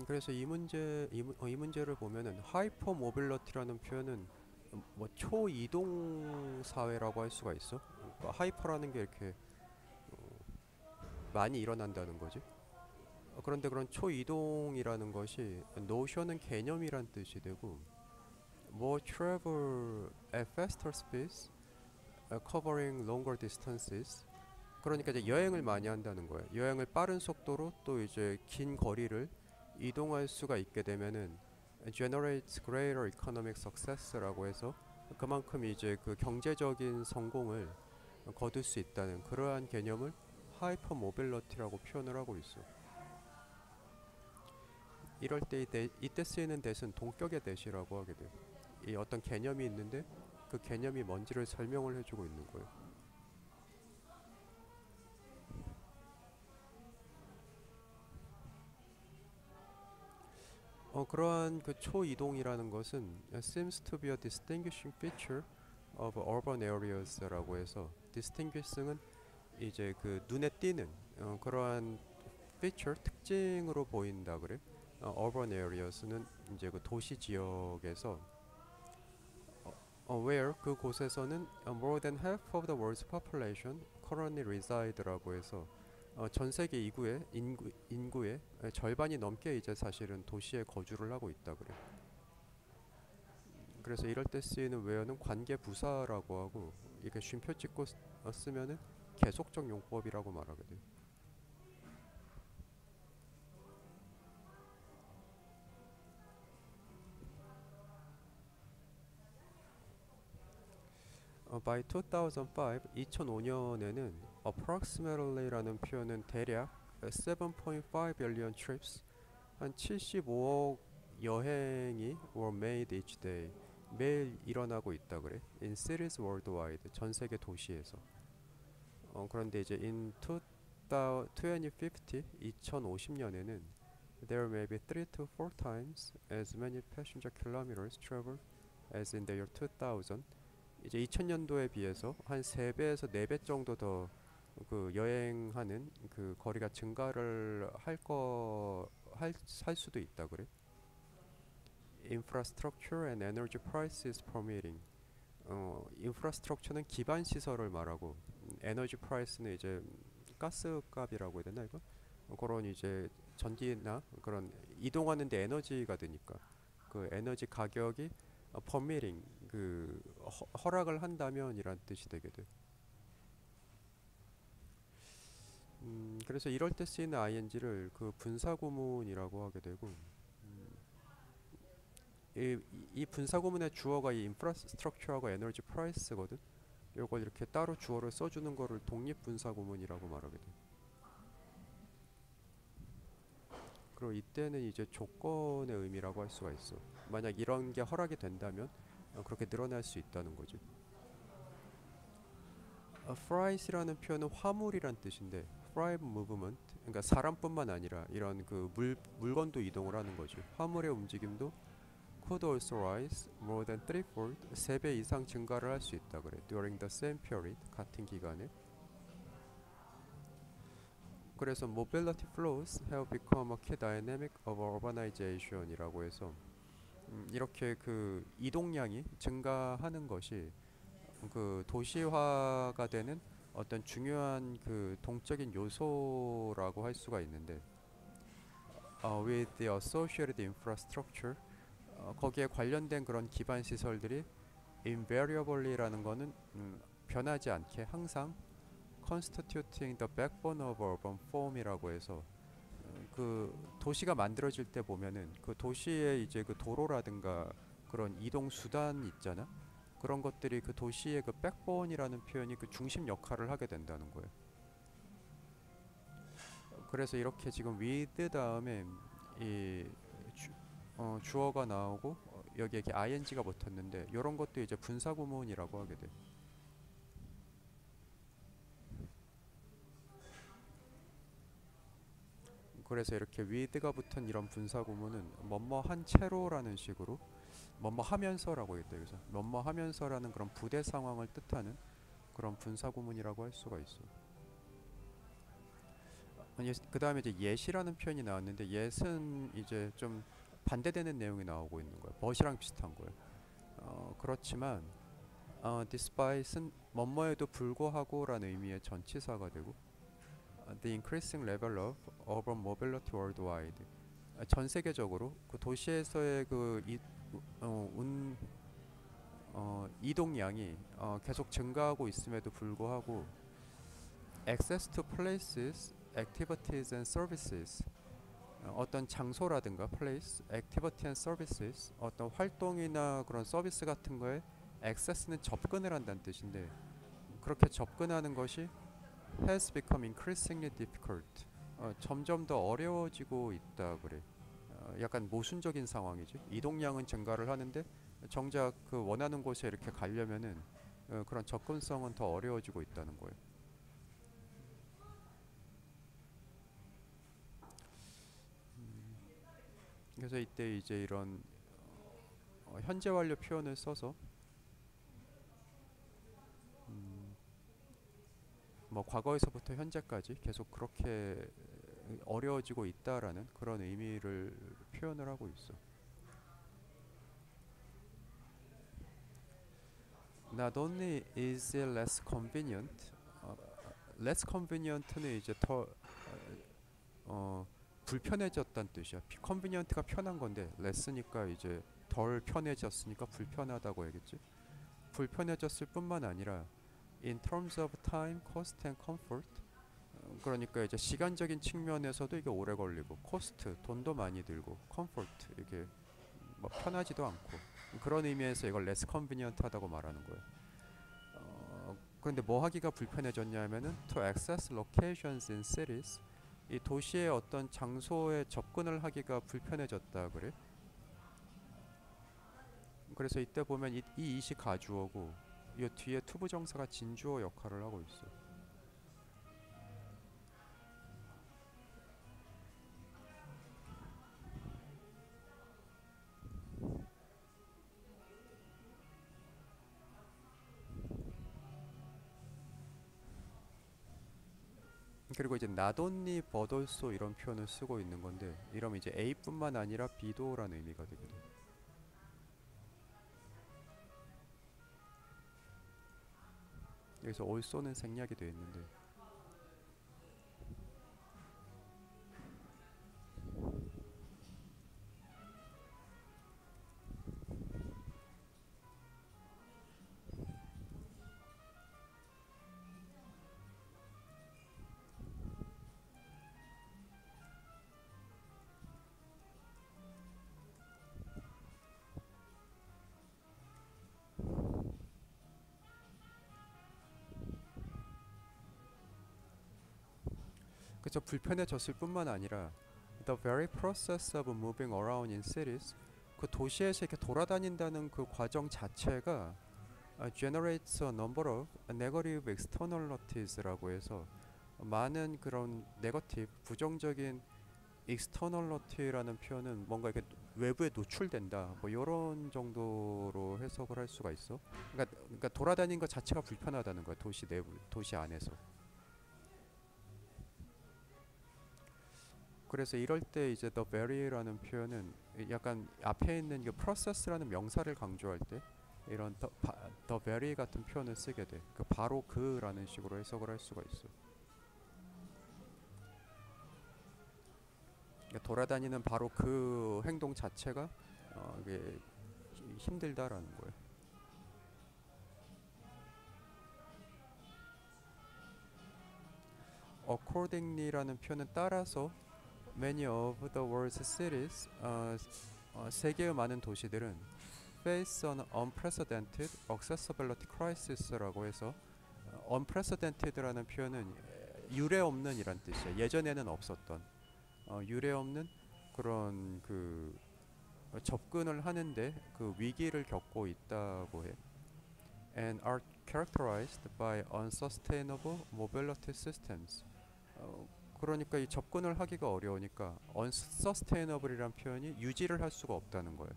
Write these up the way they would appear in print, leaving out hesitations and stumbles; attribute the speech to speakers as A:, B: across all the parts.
A: 그래서 이 문제를 보면은 하이퍼 모빌리티라는 표현은 뭐 초이동 사회라고 할 수가 있어. 그러니까 하이퍼라는 게 이렇게 많이 일어난다는 거지. 그런데 그런 초이동이라는 것이 노션은 개념이란 뜻이 되고 more travel at faster speeds, covering longer distances. 그러니까 이제 여행을 많이 한다는 거예요. 여행을 빠른 속도로 또 이제 긴 거리를 이동할 수가 있게 되면은 generates greater economic success라고 해서 그만큼 이제 그 경제적인 성공을 거둘 수 있다는 그러한 개념을 하이퍼 모빌리티라고 표현을 하고 있어. 이럴 때 이때 쓰이는 대신 동격의 대시라고 하게 돼요. 이 어떤 개념이 있는데 그 개념이 뭔지를 설명을 해주고 있는 거예요. 그러한 그 초이동이라는 것은 seems to be a distinguishing feature of urban areas라고 해서 distinguishing은 이제 그 눈에 띄는 그러한 feature 특징으로 보인다 그래. urban areas는 이제 그 도시 지역에서 where 그곳에서는 more than half of the world's population currently reside라고 해서 전 세계 인구의 절반이 넘게 이제 사실은 도시에 거주를 하고 있다 그래. 그래서 이럴 때 쓰이는 where는 관계 부사라고 하고 이게 쉼표 찍고 쓰면은 계속적 용법이라고 말하게 돼. By 2005, 2005년에는 approximately라는 표현은 대략 7.5 billion trips, 한 75억 여행이 were made each day, 매일 일어나고 있다 그래. In cities worldwide, 전 세계 도시에서. 그런데 이제 in 2050, 2050년에는 there may be 3 to 4 times as many passenger kilometers traveled as in the year 2000. 이제 2000년도에 비해서 한 3배에서 4배 정도 더 그 여행하는 그 거리가 증가를 할 수도 있다 그래. Infrastructure and energy prices permitting. 인프라스트럭처는 기반 시설을 말하고 에너지 프라이스는 이제 가스 값이라고 해야 되나 이거? 그런 이제 전기나 그런 이동하는 데 에너지가 드니까 그 에너지 가격이 permitting 그 허락을 한다면이란 뜻이 되게 돼. 그래서 이럴 때 쓰이는 ing를 그 분사구문이라고 하게 되고 이 분사구문의 주어가 이 인프라스트럭처하고 에너지 프라이스거든. 요걸 이렇게 따로 주어를 써주는 거를 독립분사구문이라고 말하게 돼. 그리고 이때는 이제 조건의 의미라고 할 수가 있어. 만약 이런 게 허락이 된다면 그렇게 늘어날 수 있다는 거지. Flight이라는 표현은 화물이란 뜻인데 flight movement, 그러니까 사람뿐만 아니라 이런 그 물건도 이동을 하는 거지. 화물의 움직임도 could also rise more than threefold, 3배 이상 증가를 할 수 있다 그래. During the same period, 같은 기간에. 그래서 mobility flows have become a key dynamic of urbanization이라고 해서 이렇게 그 이동량이 증가하는 것이 그 도시화가 되는 어떤 중요한 그 동적인 요소라고 할 수가 있는데 with the associated infrastructure 거기에 관련된 그런 기반 시설들이 invariably라는 거는 변하지 않게 항상 constituting the backbone of urban form이라고 해서 그 도시가 만들어질 때 보면은 그 도시의 이제 그 도로라든가 그런 이동 수단 있잖아. 그런 것들이 그 도시의 그 백본이라는 표현이 그 중심 역할을 하게 된다는 거예요. 그래서 이렇게 지금 with 다음에 이 주어가 나오고 여기에 이렇게 ing가 붙었는데 이런 것도 이제 분사 구문이라고 하게 돼. 그래서 이렇게 with가 붙은 이런 분사 구문은 뭐뭐 한 채로라는 식으로 뭐뭐 하면서라고 했대. 그래서 뭐뭐 하면서라는 그런 부대 상황을 뜻하는 그런 분사 구문이라고 할 수가 있어. 그 다음에 이제 yet이라는 표현이 나왔는데 yet은 이제 좀 반대되는 내용이 나오고 있는 거예요. but이랑 비슷한 거예요. 그렇지만 despite은 뭐뭐에도 불구하고라는 의미의 전치사가 되고 the increasing level of urban mobility worldwide 전 세계적으로 그 도시에서의 이동량이 계속 증가하고 있음에도 불구하고 access to places, activities and services 어떤 장소라든가 place, activity and services 어떤 활동이나 그런 서비스 같은 거에 access는 접근을 한다는 뜻인데 그렇게 접근하는 것이 has become increasingly difficult 점점 더 어려워지고 있다 그래. 약간 모순적인 상황이지. 이동량은 증가를 하는데 정작 그 원하는 곳에 이렇게 가려면은 그런 접근성은 더 어려워지고 있다는 거예요. 그래서 이때 이제 이런 현재 완료 표현을 써서 뭐 과거에서부터 현재까지 계속 그렇게 어려워지고 있다라는 그런 의미를 표현을 하고 있어. Not only is it less convenient, less convenient는 이제 더 불편해졌다는 뜻이야. convenient가 편한 건데 less니까 이제 덜 편해졌으니까 불편하다고 해야겠지. 불편해졌을 뿐만 아니라 in terms of time, cost and comfort 그러니까 이제 시간적인 측면에서도 이게 오래 걸리고 코스트 돈도 많이 들고 comfort 이게 뭐 편하지도 않고 그런 의미에서 이걸 less convenient 하다고 말하는 거예요. 그런데 뭐 하기가 불편해졌냐면은 to access locations in cities 이 도시의 어떤 장소에 접근을 하기가 불편해졌다 그래. 그래서 이때 보면 이 it이 가주어고 이 뒤에 투부정사가 진주어 역할을 하고 있어. 그리고 이제 not only but also 이런 표현을 쓰고 있는 건데 이러면 이제 A뿐만 아니라 B도라는 의미가 되거든. 여기서 also는 생략이 되어 있는데 그저 불편해졌을 뿐만 아니라 the very process of moving around in cities 그 도시에서 이렇게 돌아다닌다는 그 과정 자체가 generates a number of negative externalities라고 해서 많은 그런 네거티브 부정적인 externality라는 표현은 뭔가 이렇게 외부에 노출된다 뭐 이런 정도로 해석을 할 수가 있어. 그러니까 돌아다니는 것 자체가 불편하다는 거야 도시 내부 도시 안에서. 그래서 이럴 때 이제 the very라는 표현은 약간 앞에 있는 그 process라는 명사를 강조할 때 이런 the very 같은 표현을 쓰게 돼. 그 바로 그라는 식으로 해석을 할 수가 있어. 그러니까 돌아다니는 바로 그 행동 자체가 이게 힘들다라는 거예요. accordingly라는 표현은 따라서 many of the world's cities 세계의 많은 도시들은 face an unprecedented accessibility crisis라고 해서 unprecedented라는 표현은 유례 없는 이란 뜻이야. 예전에는 없었던 유례 없는 그런 그 접근을 하는데 그 위기를 겪고 있다고 해. And are characterized by unsustainable mobility systems. 그러니까 이 접근을 하기가 어려우니까 unsustainable이란 표현이 유지를 할 수가 없다는 거예요.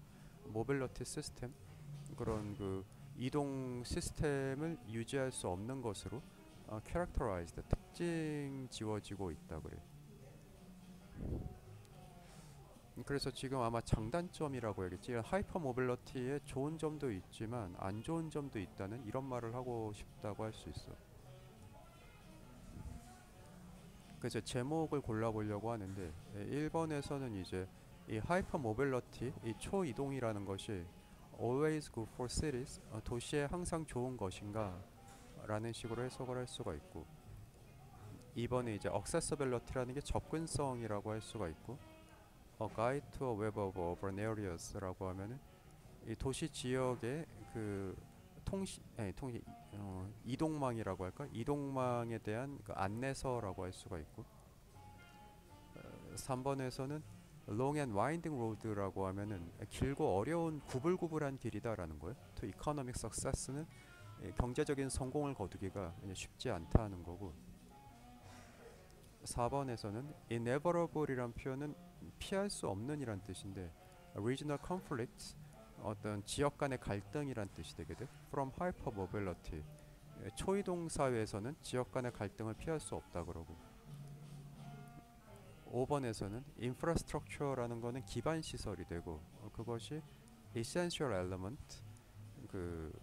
A: 모빌리티 시스템 그런 그 이동 시스템을 유지할 수 없는 것으로 characterized 특징 지워지고 있다 그래. 그래서 지금 아마 장단점이라고 해야겠지. 하이퍼 모빌리티에 좋은 점도 있지만 안 좋은 점도 있다는 이런 말을 하고 싶다고 할 수 있어. 그래서 제목을 골라보려고 하는데 1번에서는 이제 이 하이퍼 모빌리티, 이 초이동이라는 것이 always good for cities, 도시에 항상 좋은 것인가 라는 식으로 해석을 할 수가 있고, 2번에 이제 accessibility라는 게 접근성이라고 할 수가 있고, A guide to a web of urban areas라고 하면은 이 도시 지역의 그 통신 이동망이라고 할까? 이동망에 대한 그 안내서라고 할 수가 있고, 3번에서는 long and winding road라고 하면은 길고 어려운 구불구불한 길이다라는 거예요. To economic success는 경제적인 성공을 거두기가 쉽지 않다는 거고, 4번에서는 inevitable이란 표현은 피할 수 없는 이란 뜻인데 regional conflicts 어떤 지역 간의 갈등이란 뜻이 되거든. From hypermobility 초이동 사회에서는 지역 간의 갈등을 피할 수 없다 그러고, 5번에서는 infrastructure라는 거는 기반 시설이 되고 그것이 essential element 그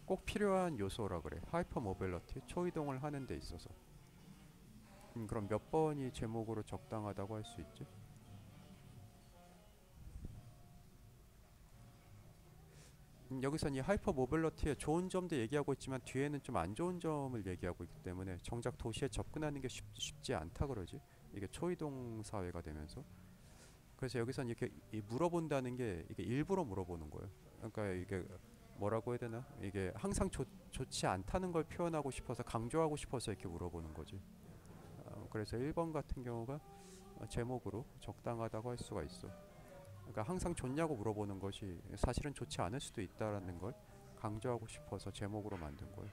A: 꼭 필요한 요소라 그래. hypermobility 초이동을 하는 데 있어서. 그럼 몇 번이 제목으로 적당하다고 할 수 있지? 여기서는 이 하이퍼 모빌리티의 좋은 점도 얘기하고 있지만 뒤에는 좀 안 좋은 점을 얘기하고 있기 때문에 정작 도시에 접근하는 게 쉽지 않다 그러지. 이게 초이동 사회가 되면서. 그래서 여기서는 이렇게 물어본다는 게 이게 일부러 물어보는 거예요. 그러니까 이게 뭐라고 해야 되나? 이게 항상 좋지 않다는 걸 표현하고 싶어서 강조하고 싶어서 이렇게 물어보는 거지. 그래서 1번 같은 경우가 제목으로 적당하다고 할 수가 있어. 그러니까 항상 좋냐고 물어보는 것이 사실은 좋지 않을 수도 있다라는 걸 강조하고 싶어서 제목으로 만든 거예요.